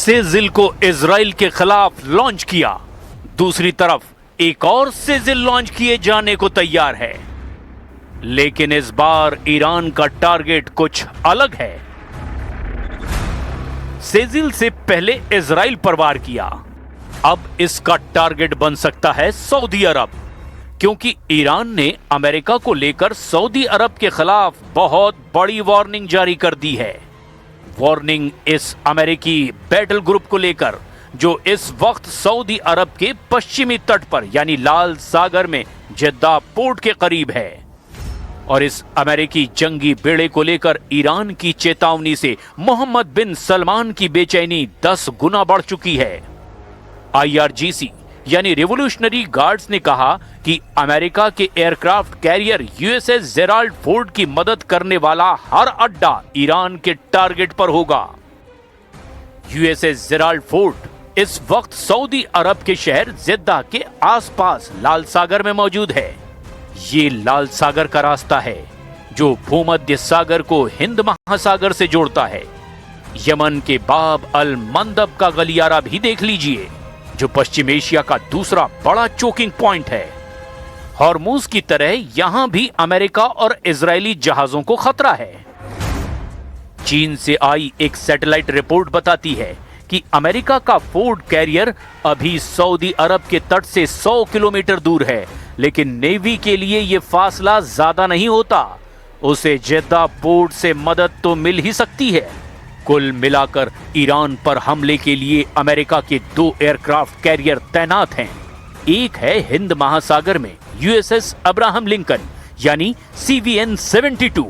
Sejjil को Israel के खिलाफ लॉन्च किया, दूसरी तरफ एक और सेजिल लॉन्च किए जाने को तैयार है। लेकिन इस बार ईरान का टारगेट कुछ अलग है। सेजिल से पहले इजराइल पर वार किया, अब इसका टारगेट बन सकता है सऊदी अरब, क्योंकि ईरान ने अमेरिका को लेकर सऊदी अरब के खिलाफ बहुत बड़ी वार्निंग जारी कर दी है। वार्निंग इस अमेरिकी बैटल ग्रुप को लेकर जो इस वक्त सऊदी अरब के पश्चिमी तट पर यानी लाल सागर में जद्दा पोर्ट के करीब है। और इस अमेरिकी जंगी बेड़े को लेकर ईरान की चेतावनी से मोहम्मद बिन सलमान की बेचैनी 10 गुना बढ़ चुकी है। IRGC यानी रिवोल्यूशनरी गार्ड्स ने कहा कि अमेरिका के aircraft carrier USS Gerald Ford की मदद करने वाला हर अड्डा ईरान के टारगेट पर होगा। USS जेराल्ड फोर्ड इस वक्त सऊदी अरब के शहर जिद्दा के आसपास लाल सागर में मौजूद है। ये लाल सागर का रास्ता है जो भूमध्य सागर को हिंद महासागर से जोड़ता है। यमन के बाब अल मंदब का गलियारा भी देख लीजिए, जो पश्चिम एशिया का दूसरा बड़ा चोकिंग पॉइंट है। हॉर्मुज की तरह यहां भी अमेरिका और इजरायली जहाजों को खतरा है। चीन से आई एक सैटेलाइट रिपोर्ट बताती है कि अमेरिका का फोर्ड कैरियर अभी सऊदी अरब के तट से 100 किलोमीटर दूर है, लेकिन नेवी के लिए यह फासला ज्यादा नहीं होता। उसे जेद्दा पोर्ट से मदद तो मिल ही सकती है। कुल मिलाकर ईरान पर हमले के लिए अमेरिका के 2 एयरक्राफ्ट कैरियर तैनात हैं। एक है हिंद महासागर में USS अब्राहम लिंकन यानी CVN-72,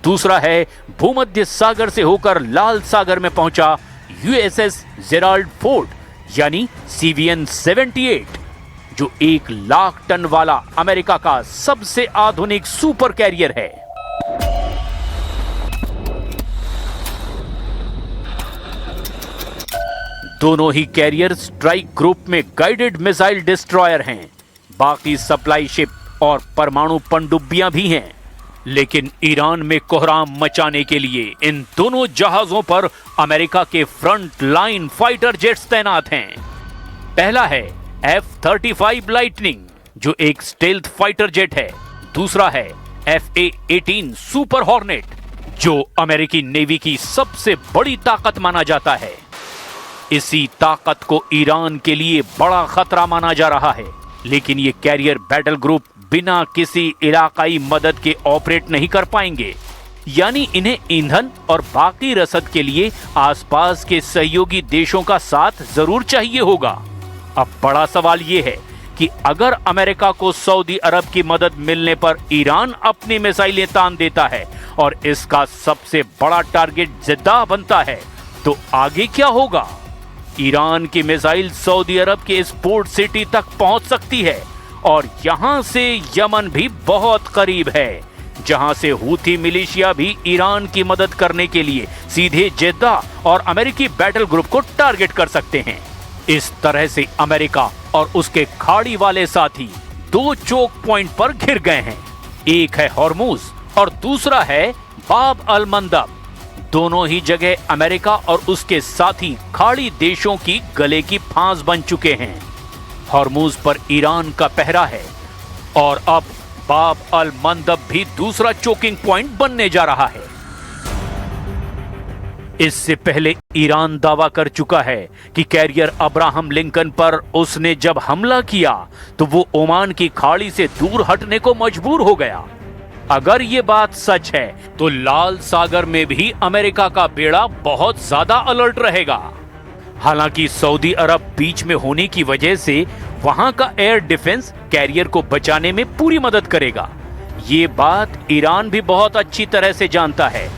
दूसरा है भूमध्य सागर से होकर लाल सागर में पहुंचा USS जेराल्ड फोर्ड यानी CVN-78, जो 1 लाख टन वाला अमेरिका का सबसे आधुनिक सुपर कैरियर है। दोनों ही कैरियर स्ट्राइक ग्रुप में गाइडेड मिसाइल डिस्ट्रॉयर हैं। बाकी सप्लाई शिप और परमाणु पनडुब्बियां भी हैं। लेकिन ईरान में कोहराम मचाने के लिए इन दोनों जहाजों पर अमेरिका के फ्रंट लाइन फाइटर जेट्स तैनात हैं। पहला है F-35 लाइटनिंग, जो एक स्टेल्थ फाइटर जेट है। दूसरा है FA-18 सुपर हॉर्नेट, जो अमेरिकी नेवी की सबसे बड़ी ताकत माना जाता है। इसी ताकत को ईरान के लिए बड़ा खतरा माना जा रहा है। लेकिन ये कैरियर बैटल ग्रुप बिना किसी इलाकाई मदद के ऑपरेट नहीं कर पाएंगे, यानी इन्हें ईंधन और बाकी रसद के लिए आसपास के सहयोगी देशों का साथ जरूर चाहिए होगा। अब बड़ा सवाल यह है कि अगर अमेरिका को सऊदी अरब की मदद मिलने पर ईरान अपनी मिसाइलें तान देता है और इसका सबसे बड़ा टारगेट जिद्दा बनता है, तो आगे क्या होगा? ईरान की मिसाइल सऊदी अरब के इस पोर्ट सिटी तक पहुंच सकती है और यहां से यमन भी बहुत करीब है, जहां से हूथी मिलिशिया भी ईरान की मदद करने के लिए सीधे जिद्दा और अमेरिकी बैटल ग्रुप को टारगेट कर सकते हैं। इस तरह से अमेरिका और उसके खाड़ी वाले साथी 2 चोक पॉइंट पर घिर गए हैं। एक है हॉर्मुज और दूसरा है बाब अल मंदब। दोनों ही जगह अमेरिका और उसके साथी खाड़ी देशों की गले की फांस बन चुके हैं। हॉर्मुज पर ईरान का पहरा है और अब बाब अल मंदब भी दूसरा चोकिंग पॉइंट बनने जा रहा है। इससे पहले ईरान दावा कर चुका है कि कैरियर अब्राहम लिंकन पर उसने जब हमला किया तो वो ओमान की खाड़ी से दूर हटने को मजबूर हो गया। अगर ये बात सच है तो लाल सागर में भी अमेरिका का बेड़ा बहुत ज्यादा अलर्ट रहेगा। हालांकि सऊदी अरब बीच में होने की वजह से वहां का एयर डिफेंस कैरियर को बचाने में पूरी मदद करेगा। ये बात ईरान भी बहुत अच्छी तरह से जानता है।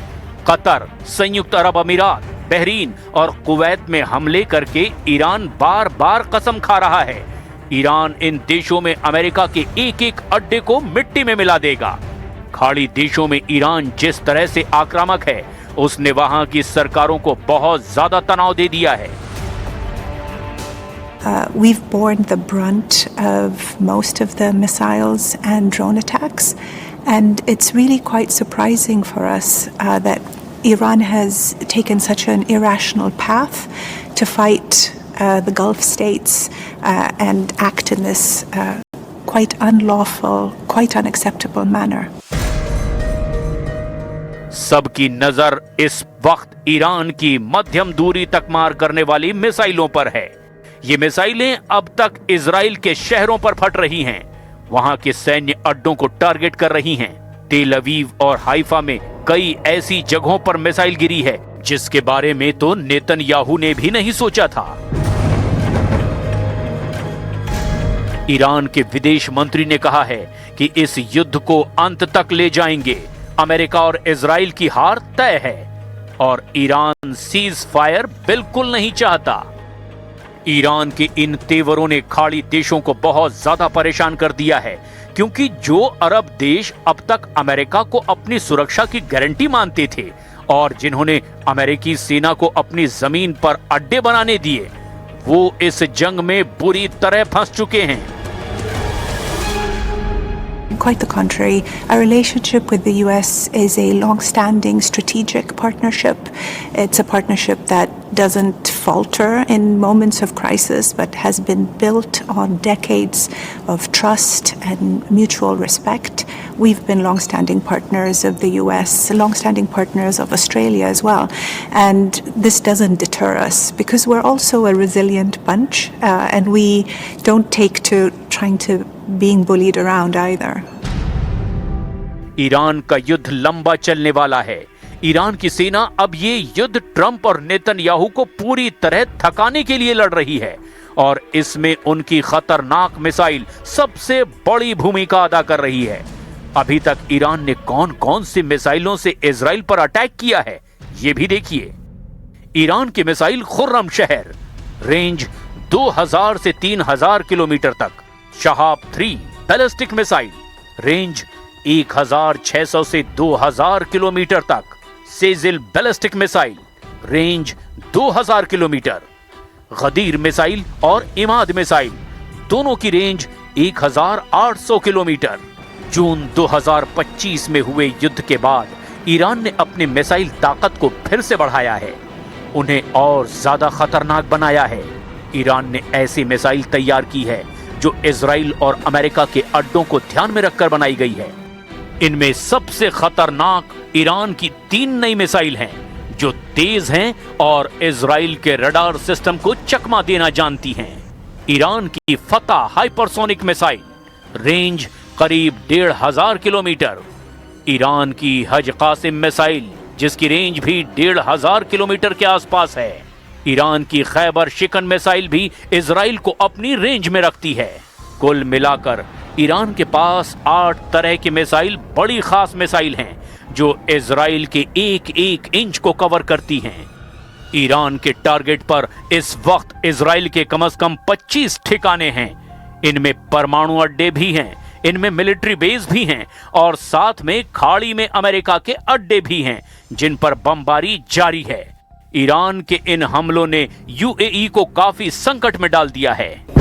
कतर, संयुक्त अरब अमीरात, बहरीन और कुवैत में हमले करके ईरान बार बार कसम खा रहा है, ईरान इन देशों में अमेरिका के एक एक अड्डे को मिट्टी में मिला देगा। खाड़ी देशों में ईरान जिस तरह से आक्रामक है, उसने वहां की सरकारों को बहुत ज्यादा तनाव दे दिया है। We've borne the brunt of most of the missiles and drone attacks, and it's really quite surprising for us that Iran has taken such an irrational path to fight the Gulf states and act in this quite unlawful, quite unacceptable manner. सबकी नजर इस वक्त Iran की मध्यम दूरी तक मार करने वाली मिसाइलों पर है। ये मिसाइलें अब तक इजराइल के शहरों पर फट रही हैं, वहां के सैन्य अड्डों को टारगेट कर रही हैं। तेल अवीव और हाइफा में कई ऐसी जगहों पर मिसाइल गिरी है जिसके बारे में तो नेतन्याहू ने भी नहीं सोचा था। ईरान के विदेश मंत्री ने कहा है कि इस युद्ध को अंत तक ले जाएंगे। अमेरिका और इजराइल की हार तय है और ईरान सीज फायर बिल्कुल नहीं चाहता। ईरान के इन तेवरों ने खाड़ी देशों को बहुत ज्यादा परेशान कर दिया है, क्योंकि जो अरब देश अब तक अमेरिका को अपनी सुरक्षा की गारंटी मानते थे और जिन्होंने अमेरिकी सेना को अपनी जमीन पर अड्डे बनाने दिए, वो इस जंग में बुरी तरह फंस चुके हैं। Quite the contrary. Our relationship with the US is a long-standing strategic partnership. It's a partnership that doesn't falter in moments of crisis, but has been built on decades of trust and mutual respect. We've been long-standing partners of the US, long-standing partners of Australia as well. And this doesn't deter us because we're also a resilient bunch, and we don't take to trying to being bullied around either. Iran का युद्ध लंबा चलने वाला है। Iran की सेना अब ये युद्ध ट्रंप और नेतन्याहू को पूरी तरह थकाने के लिए लड़ रही है और इसमें उनकी खतरनाक मिसाइल सबसे बड़ी भूमिका अदा कर रही है। अभी तक ईरान ने कौन-कौन सी मिसाइलों से इजराइल पर अटैक किया है, ये भी देखिए। ईरान की मिसाइल खुर्रम शहर, रेंज 2000 से 3000 किलोमीटर तक। शहाब 3 बैलिस्टिक मिसाइल, रेंज 1600 से 2000 किलोमीटर तक। Sejjil ballistic missile, range 2000 kilometre. Ghadir missile और इमाद मिसाइल, दोनों की रेंज 1800 किलोमीटर। जून 2025 में हुए युद्ध के बाद ईरान ने अपनी मिसाइल ताकत को फिर से बढ़ाया है, उन्हें और ज्यादा खतरनाक बनाया है। ईरान ने ऐसी मिसाइल तैयार की है जो इजराइल और अमेरिका के अड्डों को ध्यान में रखकर बनाई गई है। इनमें सबसे खतरनाक ईरान की 3 नई मिसाइल हैं जो तेज हैं और इजराइल के रडार सिस्टम को चकमा देना जानती हैं। ईरान की फतह हाइपरसोनिक मिसाइल, रेंज करीब 1500 किलोमीटर। ईरान की हज कासिम मिसाइल, जिसकी रेंज भी 1500 किलोमीटर के आसपास है। ईरान की खैबर शिकन मिसाइल भी इजराइल को अपनी रेंज में रखती है। कुल मिलाकर ईरान के पास 8 तरह की मिसाइल बड़ी खास मिसाइल हैं जो इजराइल के एक इंच को कवर करती हैं। ईरान के टारगेट पर इस वक्त इजराइल के कम से कम 25 ठिकाने हैं। इनमें परमाणु अड्डे भी हैं, इनमें मिलिट्री बेस भी हैं और साथ में खाड़ी में अमेरिका के अड्डे भी हैं जिन पर बमबारी जारी है। ईरान के इन हमलों ने यूएई को काफी संकट में डाल दिया है।